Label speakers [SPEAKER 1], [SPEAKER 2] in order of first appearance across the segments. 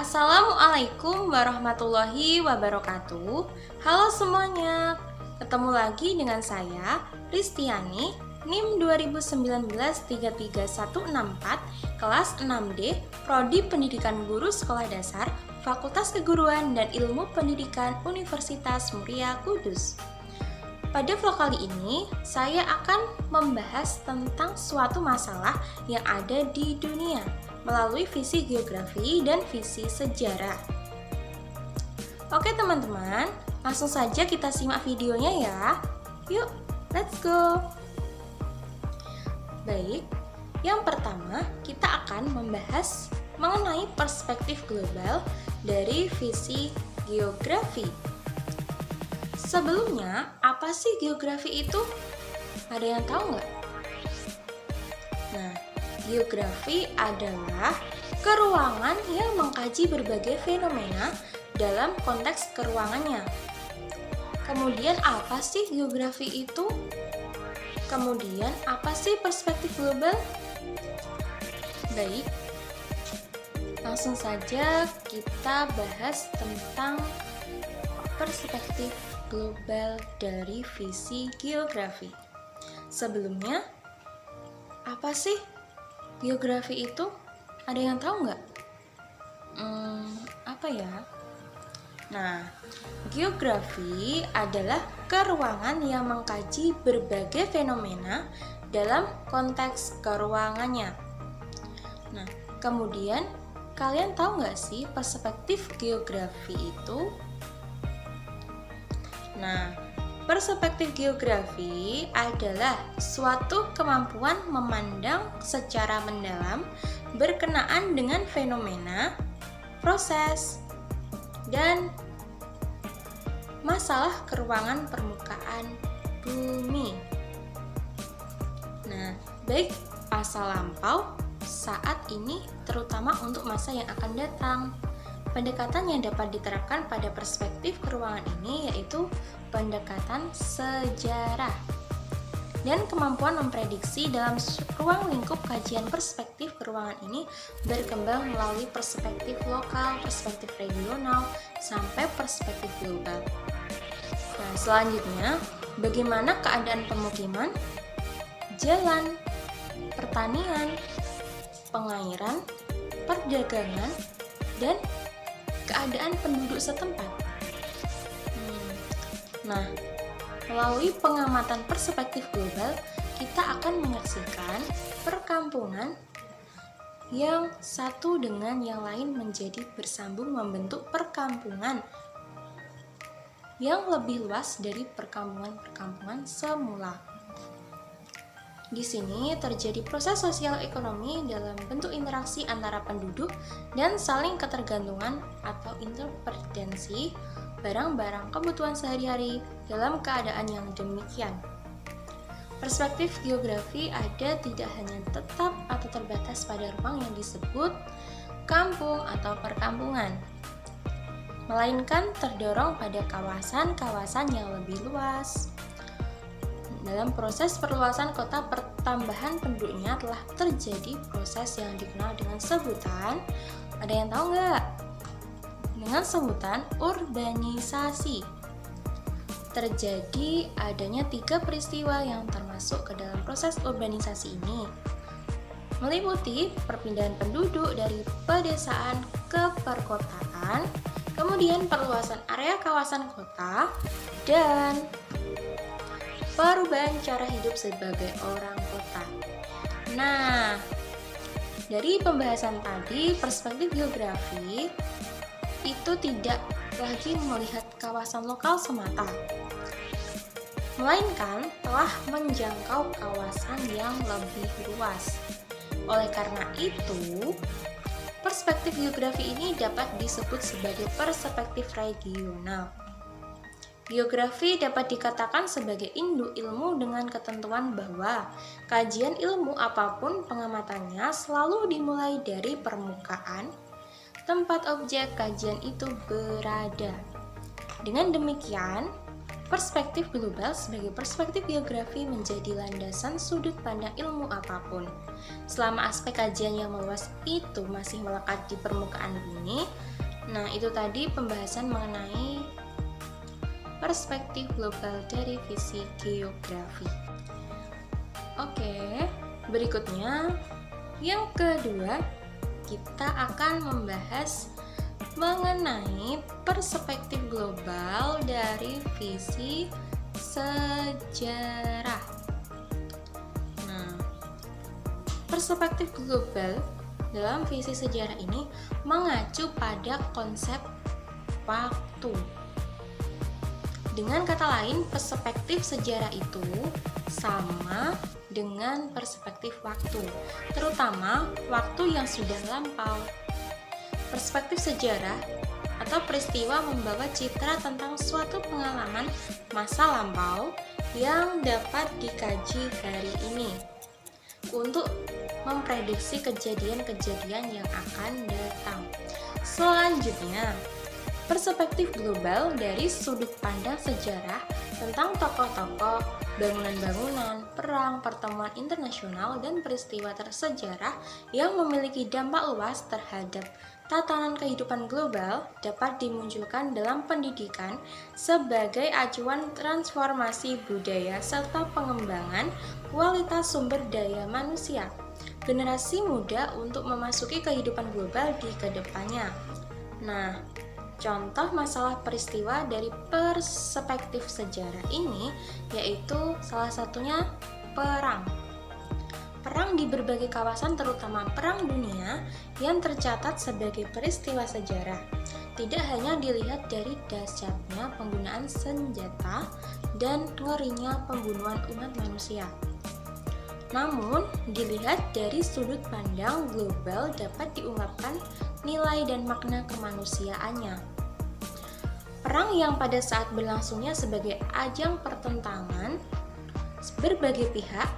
[SPEAKER 1] Assalamualaikum warahmatullahi wabarakatuh. Halo semuanya, ketemu lagi dengan saya Ristiani, NIM 2019-33164, kelas 6D, Prodi Pendidikan Guru Sekolah Dasar, Fakultas Keguruan dan Ilmu Pendidikan Universitas Muria Kudus. Pada vlog kali ini, saya akan membahas tentang suatu masalah yang ada di dunia melalui visi geografi dan visi sejarah. Oke teman-teman, langsung saja kita simak videonya ya. Yuk, let's go. Baik, yang pertama kita akan membahas mengenai perspektif global dari visi geografi. Sebelumnya, apa sih geografi itu? Ada yang tahu nggak? Nah, geografi adalah keruangan yang mengkaji berbagai fenomena dalam konteks keruangannya. Kemudian apa sih geografi itu? Kemudian apa sih perspektif global? Baik, langsung saja kita bahas tentang perspektif global dari visi geografi. Sebelumnya, apa sih geografi itu? Ada yang tahu nggak? Apa ya? Nah, geografi adalah keruangan yang mengkaji berbagai fenomena dalam konteks keruangannya. Nah, kemudian kalian tahu nggak sih perspektif geografi itu? Nah, perspektif geografi adalah suatu kemampuan memandang secara mendalam berkenaan dengan fenomena, proses, dan masalah keruangan permukaan bumi. Nah, baik masa lampau, saat ini, terutama untuk masa yang akan datang. Pendekatan yang dapat diterapkan pada perspektif keruangan ini yaitu pendekatan sejarah dan kemampuan memprediksi dalam ruang lingkup kajian perspektif keruangan ini berkembang melalui perspektif lokal, perspektif regional, sampai perspektif global. Nah, selanjutnya, bagaimana keadaan pemukiman, jalan, pertanian, pengairan, perdagangan, dan keadaan penduduk setempat. Nah, melalui pengamatan perspektif global, kita akan menyaksikan perkampungan yang satu dengan yang lain menjadi bersambung membentuk perkampungan yang lebih luas dari perkampungan-perkampungan semula. Di sini terjadi proses sosial ekonomi dalam bentuk interaksi antara penduduk dan saling ketergantungan atau interdependensi barang-barang kebutuhan sehari-hari dalam keadaan yang demikian. Perspektif geografi ada tidak hanya tetap atau terbatas pada ruang yang disebut kampung atau perkampungan, melainkan terdorong pada kawasan-kawasan yang lebih luas. Dalam proses perluasan kota, pertambahan penduduknya telah terjadi proses yang dikenal dengan sebutan, ada yang tahu nggak? Dengan sebutan urbanisasi. Terjadi adanya 3 peristiwa yang termasuk ke dalam proses urbanisasi ini, meliputi perpindahan penduduk dari pedesaan ke perkotaan, kemudian perluasan area kawasan kota, dan perubahan cara hidup sebagai orang kota. Nah, dari pembahasan tadi, perspektif geografi itu tidak lagi melihat kawasan lokal semata, melainkan telah menjangkau kawasan yang lebih luas. Oleh karena itu, perspektif geografi ini dapat disebut sebagai perspektif regional. Geografi dapat dikatakan sebagai induk ilmu dengan ketentuan bahwa kajian ilmu apapun pengamatannya selalu dimulai dari permukaan tempat objek kajian itu berada. Dengan demikian, perspektif global sebagai perspektif geografi menjadi landasan sudut pandang ilmu apapun. Selama aspek kajian yang meluas itu masih melekat di permukaan bumi, Nah, itu tadi pembahasan mengenai perspektif global dari visi geografi. Oke, berikutnya yang kedua, kita akan membahas mengenai perspektif global dari visi sejarah. Nah, perspektif global dalam visi sejarah ini mengacu pada konsep waktu. Dengan kata lain, perspektif sejarah itu sama dengan perspektif waktu, terutama waktu yang sudah lampau. Perspektif sejarah atau peristiwa membawa citra tentang suatu pengalaman masa lampau yang dapat dikaji hari ini untuk memprediksi kejadian-kejadian yang akan datang. Selanjutnya, perspektif global dari sudut pandang sejarah tentang tokoh-tokoh, bangunan-bangunan, perang, pertemuan internasional, dan peristiwa tersejarah yang memiliki dampak luas terhadap tatanan kehidupan global dapat dimunculkan dalam pendidikan sebagai acuan transformasi budaya serta pengembangan kualitas sumber daya manusia generasi muda untuk memasuki kehidupan global di kedepannya. Nah, contoh masalah peristiwa dari perspektif sejarah ini yaitu salah satunya perang. Perang di berbagai kawasan, terutama Perang Dunia, yang tercatat sebagai peristiwa sejarah, tidak hanya dilihat dari dahsyatnya penggunaan senjata dan ngerinya pembunuhan umat manusia, namun dilihat dari sudut pandang global dapat diungkapkan nilai dan makna kemanusiaannya. Perang yang pada saat berlangsungnya sebagai ajang pertentangan berbagai pihak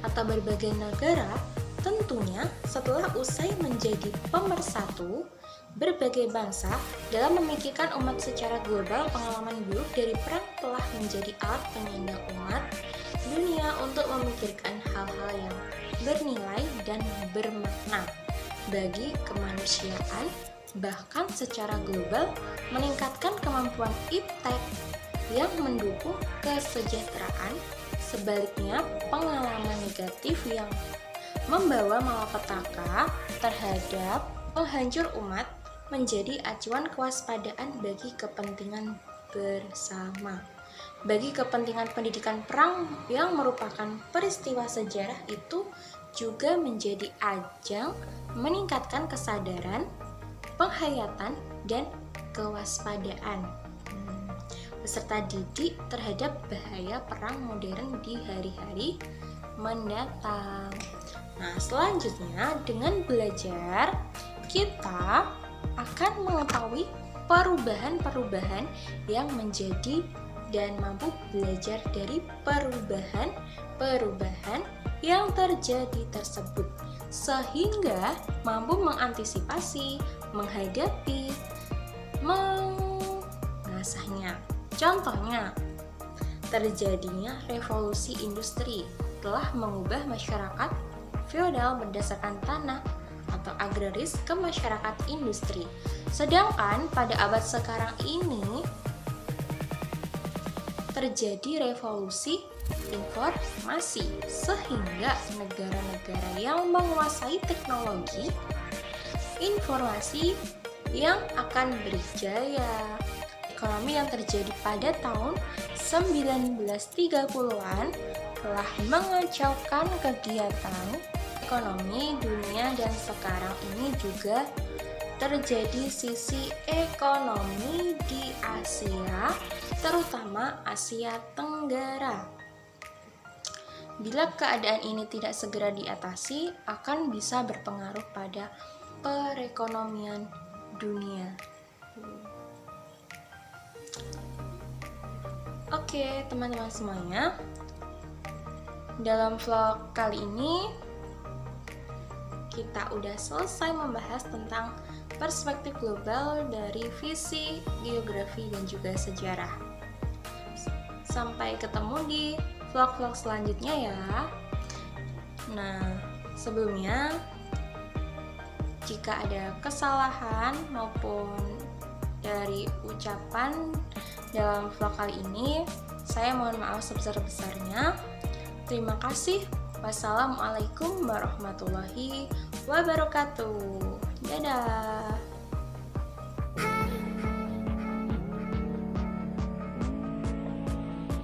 [SPEAKER 1] atau berbagai negara, tentunya setelah usai menjadi pemersatu berbagai bangsa dalam memikirkan umat secara global, pengalaman buruk dari perang telah menjadi alat penyandang umat dunia untuk memikirkan hal-hal yang bernilai dan bermakna bagi kemanusiaan, bahkan secara global meningkatkan kemampuan iptek yang mendukung kesejahteraan. Sebaliknya, pengalaman negatif yang membawa malapetaka terhadap penghancur umat menjadi acuan kewaspadaan bagi kepentingan bersama. Bagi kepentingan pendidikan perang yang merupakan peristiwa sejarah itu juga menjadi ajang meningkatkan kesadaran, penghayatan, dan kewaspadaan peserta didik terhadap bahaya perang modern di hari-hari mendatang. Nah, selanjutnya dengan belajar kita akan mengetahui perubahan-perubahan yang menjadi dan mampu belajar dari perubahan-perubahan yang terjadi tersebut sehingga mampu mengantisipasi, menghadapi, mengasahnya. Contohnya, terjadinya revolusi industri telah mengubah masyarakat feodal berdasarkan tanah atau agraris ke masyarakat industri. Sedangkan pada abad sekarang ini terjadi revolusi informasi sehingga negara-negara yang menguasai teknologi informasi yang akan berjaya. Ekonomi yang terjadi pada tahun 1930-an telah mengacaukan kegiatan ekonomi dunia dan sekarang ini juga terjadi sisi ekonomi di Asia, terutama Asia Tenggara. Bila keadaan ini tidak segera diatasi, akan bisa berpengaruh pada perekonomian dunia. Oke, teman-teman semuanya, dalam vlog kali ini kita udah selesai membahas tentang perspektif global dari visi, geografi, dan juga sejarah. Sampai ketemu di vlog-vlog selanjutnya ya. Nah, sebelumnya Jika ada kesalahan maupun dari ucapan dalam vlog kali ini, saya mohon maaf sebesar-besarnya. Terima kasih. Wassalamualaikum warahmatullahi wabarakatuh. Dadah.